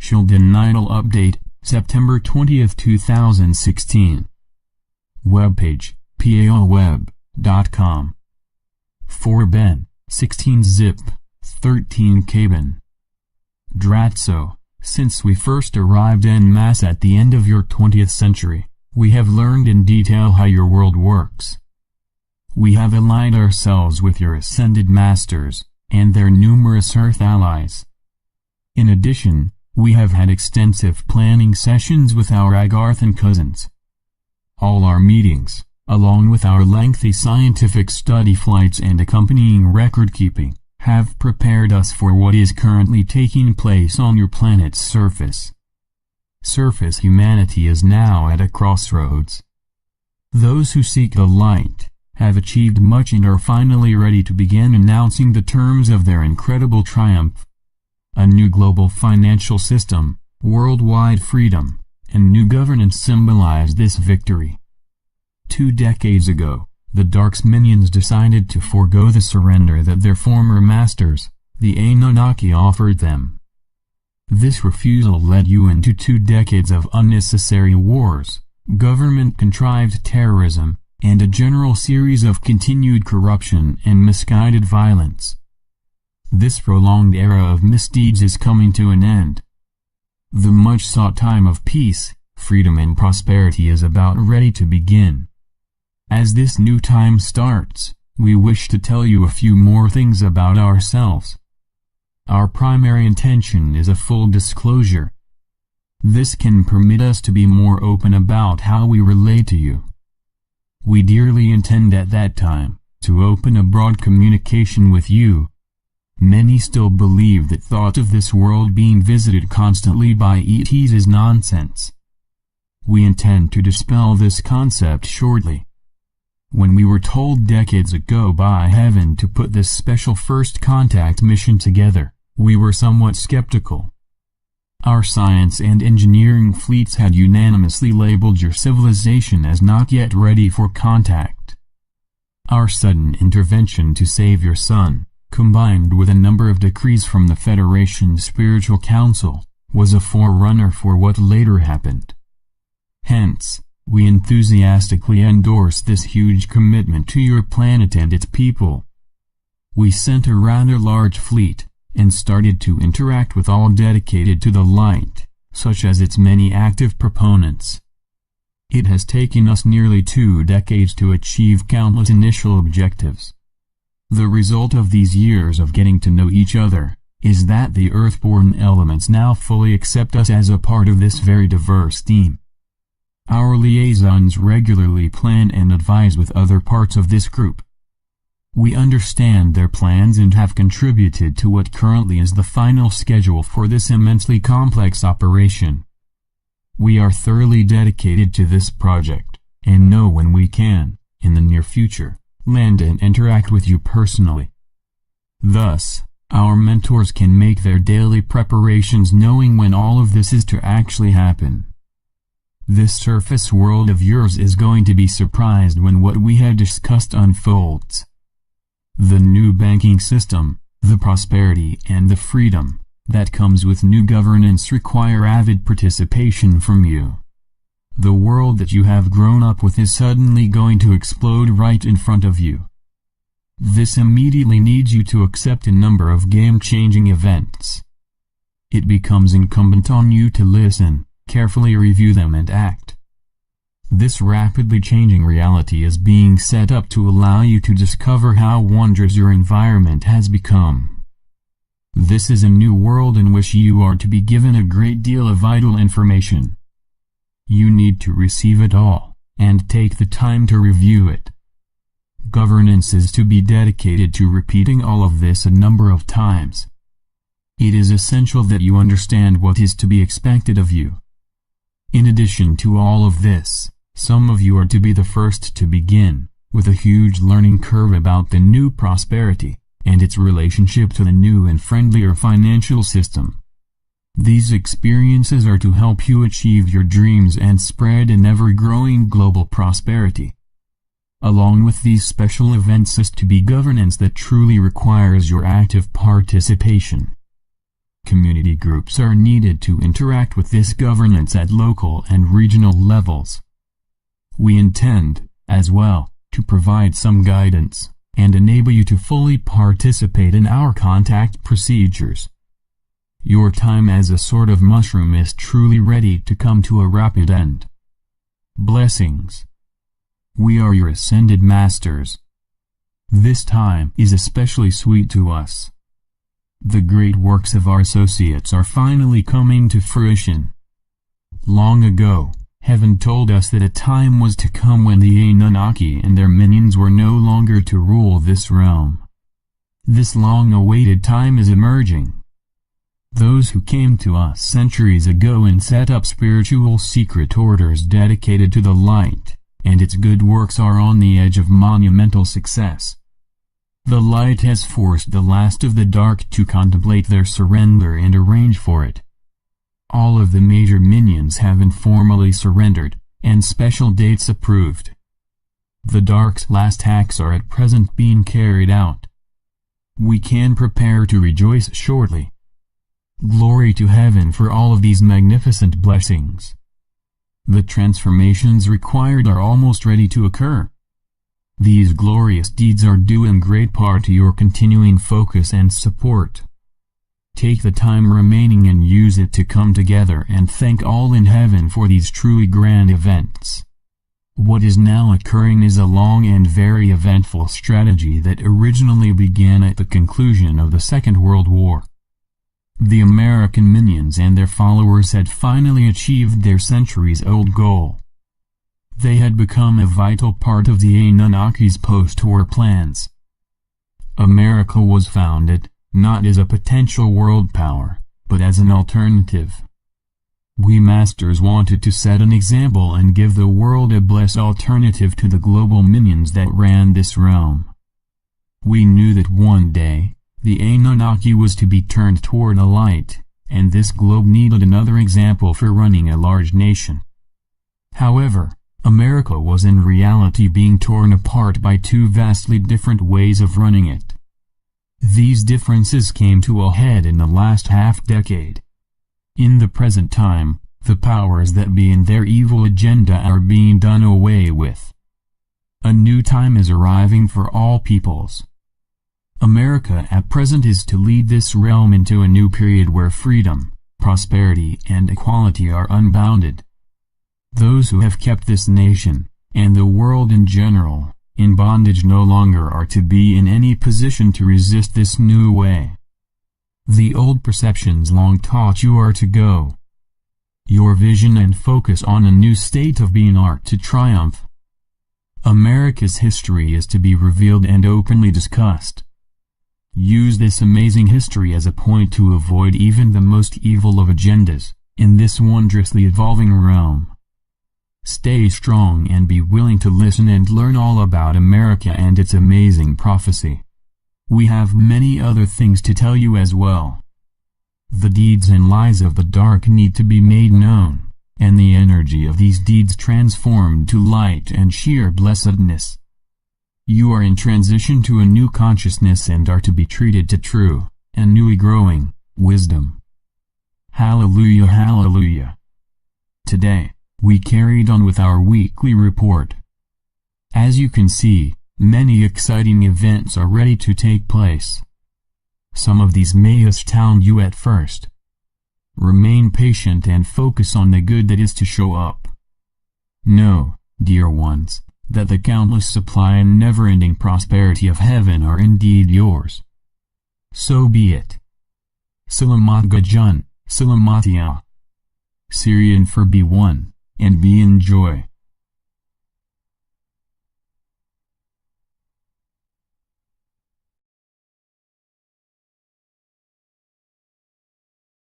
Sheldan Nidle Update, September 20, 2016. Webpage, paoweb.com. 4 Ben, 16 zip, 13 Kben. Dratso, since we first arrived en masse at the end of your 20th century, we have learned in detail how your world works. We have aligned ourselves with your ascended masters, and their numerous Earth allies. In addition, we have had extensive planning sessions with our Agarthan cousins. All our meetings, along with our lengthy scientific study flights and accompanying record-keeping, have prepared us for what is currently taking place on your planet's surface. Surface humanity is now at a crossroads. Those who seek the light have achieved much and are finally ready to begin announcing the terms of their incredible triumph. A new global financial system, worldwide freedom, and new governance symbolize this victory. 2 decades ago, the Dark's minions decided to forego the surrender that their former masters, the Anunnaki, offered them. This refusal led you into 2 decades of unnecessary wars, government-contrived terrorism, and a general series of continued corruption and misguided violence. This prolonged era of misdeeds is coming to an end. The much-sought time of peace, freedom and prosperity is about ready to begin. As this new time starts, we wish to tell you a few more things about ourselves. Our primary intention is a full disclosure. This can permit us to be more open about how we relate to you. We dearly intend at that time to open a broad communication with you. Many still believe that thought of this world being visited constantly by ETs is nonsense. We intend to dispel this concept shortly. When we were told decades ago by Heaven to put this special first contact mission together, we were somewhat skeptical. Our science and engineering fleets had unanimously labeled your civilization as not yet ready for contact. Our sudden intervention to save your son, combined with a number of decrees from the Federation Spiritual Council, was a forerunner for what later happened. Hence, we enthusiastically endorse this huge commitment to your planet and its people. We sent a rather large fleet, and started to interact with all dedicated to the light, such as its many active proponents. It has taken us nearly 2 decades to achieve countless initial objectives. The result of these years of getting to know each other is that the Earthborn elements now fully accept us as a part of this very diverse team. Our liaisons regularly plan and advise with other parts of this group. We understand their plans and have contributed to what currently is the final schedule for this immensely complex operation. We are thoroughly dedicated to this project, and know when we can, in the near future, land and interact with you personally. Thus, our mentors can make their daily preparations knowing when all of this is to actually happen. This surface world of yours is going to be surprised when what we had discussed unfolds. The new banking system, the prosperity and the freedom that comes with new governance require avid participation from you. The world that you have grown up with is suddenly going to explode right in front of you. This immediately needs you to accept a number of game-changing events. It becomes incumbent on you to listen, carefully review them and act. This rapidly changing reality is being set up to allow you to discover how wondrous your environment has become. This is a new world in which you are to be given a great deal of vital information. You need to receive it all, and take the time to review it. Governance is to be dedicated to repeating all of this a number of times. It is essential that you understand what is to be expected of you. In addition to all of this, some of you are to be the first to begin, with a huge learning curve about the new prosperity, and its relationship to the new and friendlier financial system. These experiences are to help you achieve your dreams and spread an ever-growing global prosperity. Along with these special events is to be governance that truly requires your active participation. Community groups are needed to interact with this governance at local and regional levels. We intend, as well, to provide some guidance, and enable you to fully participate in our contact procedures. Your time as a sort of mushroom is truly ready to come to a rapid end. Blessings. We are your ascended masters. This time is especially sweet to us. The great works of our associates are finally coming to fruition. Long ago, Heaven told us that a time was to come when the Anunnaki and their minions were no longer to rule this realm. This long-awaited time is emerging. Those who came to us centuries ago and set up spiritual secret orders dedicated to the light, and its good works are on the edge of monumental success. The light has forced the last of the dark to contemplate their surrender and arrange for it. All of the major minions have informally surrendered, and special dates approved. The dark's last acts are at present being carried out. We can prepare to rejoice shortly. Glory to heaven for all of these magnificent blessings. The transformations required are almost ready to occur. These glorious deeds are due in great part to your continuing focus and support. Take the time remaining and use it to come together and thank all in heaven for these truly grand events. What is now occurring is a long and very eventful strategy that originally began at the conclusion of the Second World War. The American minions and their followers had finally achieved their centuries-old goal. They had become a vital part of the Anunnaki's post-war plans. America was founded, not as a potential world power, but as an alternative. We masters wanted to set an example and give the world a blessed alternative to the global minions that ran this realm. We knew that one day, the Anunnaki was to be turned toward a light, and this globe needed another example for running a large nation. However, America was in reality being torn apart by two vastly different ways of running it. These differences came to a head in the last half-decade. In the present time, the powers that be and their evil agenda are being done away with. A new time is arriving for all peoples. America at present is to lead this realm into a new period where freedom, prosperity and equality are unbounded. Those who have kept this nation, and the world in general, in bondage no longer are to be in any position to resist this new way. The old perceptions long taught you are to go. Your vision and focus on a new state of being are to triumph. America's history is to be revealed and openly discussed. Use this amazing history as a point to avoid even the most evil of agendas, in this wondrously evolving realm. Stay strong and be willing to listen and learn all about America and its amazing prophecy. We have many other things to tell you as well. The deeds and lies of the dark need to be made known, and the energy of these deeds transformed to light and sheer blessedness. You are in transition to a new consciousness and are to be treated to true, and newly growing, wisdom. Hallelujah, hallelujah. Today, we carried on with our weekly report. As you can see, many exciting events are ready to take place. Some of these may astound you at first. Remain patient and focus on the good that is to show up. Know, dear ones, that the countless supply and never-ending prosperity of heaven are indeed yours. So be it. Salamat Gajan, Salamatia. Syrian for be one, and be in joy.